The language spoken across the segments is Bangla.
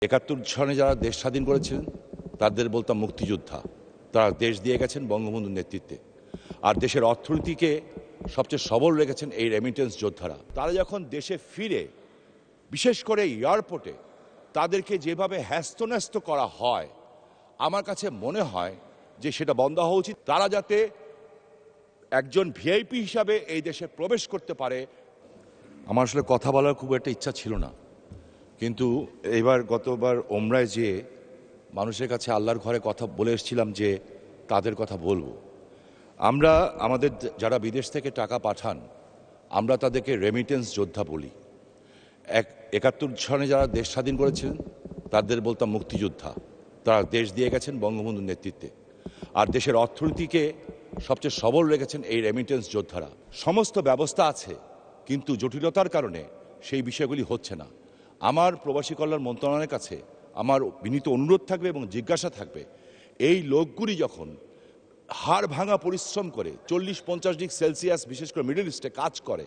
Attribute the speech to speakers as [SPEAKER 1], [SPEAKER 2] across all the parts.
[SPEAKER 1] ৭১ সনে যারা দেশ স্বাধীন করেছিলেন তাদের বলতাম মুক্তিযোদ্ধা। তারা দেশ দিয়ে গেছেন বঙ্গবন্ধুর নেতৃত্বে। আর দেশের অর্থনীতিকে সবচেয়ে সবল রেখেছেন এই রেমিটেন্স যোদ্ধারা। তারা যখন দেশে ফিরে, বিশেষ করে এয়ারপোর্টে তাদেরকে যেভাবে হ্যাস্তন্যস্ত করা হয়, আমার কাছে মনে হয় যে সেটা বন্ধ হওয়া উচিত। তারা যাতে একজন ভিআইপি হিসাবে এই দেশে প্রবেশ করতে পারে। আমার আসলে কথা বলার খুব একটা ইচ্ছা ছিল না, কিন্তু গতবার ওমরায় যেয়ে মানুষের কাছে আল্লাহর ঘরে কথা বলে এসেছিলাম যে তাদের কথা বলবো। আমরা আমাদের যারা বিদেশ থেকে টাকা পাঠান, আমরা তাদেরকে রেমিটেন্স যোদ্ধা বলি। ৭১ সনে যারা দেশ স্বাধীন করেছিলেন তাদের বলতাম মুক্তিযোদ্ধা। তারা দেশ দিয়ে গেছেন বঙ্গবন্ধুর নেতৃত্বে। আর দেশের অর্থনীতিকে সবচেয়ে সবল রেখেছেন এই রেমিটেন্স যোদ্ধারা। সমস্ত ব্যবস্থা আছে, কিন্তু জটিলতার কারণে সেই বিষয়গুলি হচ্ছে না। আমার প্রবাসী কল্যাণ মন্ত্রণালয়ের কাছে আমার বিনীত অনুরোধ থাকবে এবং জিজ্ঞাসা থাকবে, এই লোকগুলি যখন হাড় ভাঙা পরিশ্রম করে 40-50 ডিগ্রি সেলসিয়াস বিশেষ করে মিডল ইস্টে কাজ করে,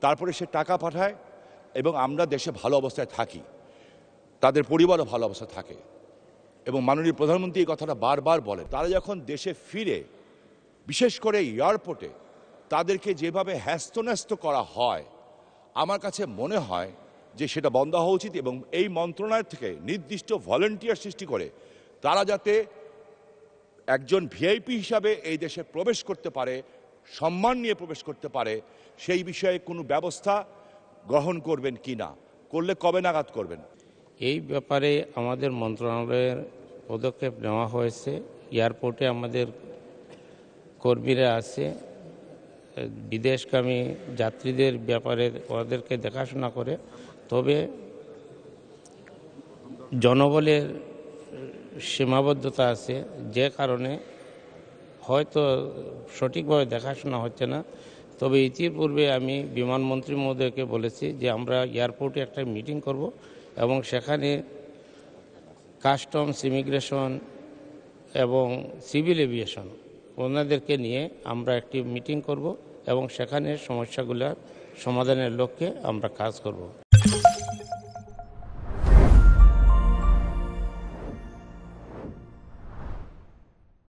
[SPEAKER 1] তারপরে সে টাকা পাঠায় এবং আমরা দেশে ভালো অবস্থায় থাকি, তাদের পরিবারও ভালো অবস্থায় থাকে। এবং মাননীয় প্রধানমন্ত্রী এই কথাটা বারবার বলে, তারা যখন দেশে ফিরে, বিশেষ করে এয়ারপোর্টে তাদেরকে যেভাবে হ্যাস্তন্যস্ত করা হয়, আমার কাছে মনে হয় যে সেটা বন্ধ হওয়া উচিত। এবং এই মন্ত্রণালয় থেকে নির্দিষ্ট ভলেন্টিয়ার সৃষ্টি করে তারা যাতে একজন ভিআইপি হিসাবে এই দেশে প্রবেশ করতে পারে, সম্মান নিয়ে প্রবেশ করতে পারে, সেই বিষয়ে কোনো ব্যবস্থা গ্রহণ করবেন কি না, করলে কবে নাগাদ করবেন?
[SPEAKER 2] এই ব্যাপারে আমাদের মন্ত্রণালয়ের পদক্ষেপ নেওয়া হয়েছে। এয়ারপোর্টে আমাদের কর্মীরা আছে, বিদেশগামী যাত্রীদের ব্যাপারে ওদেরকে দেখাশোনা করে। তবে জনবলের সীমাবদ্ধতা আছে, যে কারণে হয়তো সঠিকভাবে দেখাশোনা হচ্ছে না। তবে ইতিপূর্বে আমি বিমানমন্ত্রী মহোদয়কে বলেছি যে আমরা এয়ারপোর্টে একটা মিটিং করব এবং সেখানে কাস্টমস, ইমিগ্রেশন এবং সিভিল এভিয়েশন ওনাদেরকে নিয়ে আমরা একটি মিটিং করব এবং সেখানে সমস্যাগুলোর সমাধানের লক্ষ্যে আমরা কাজ করব।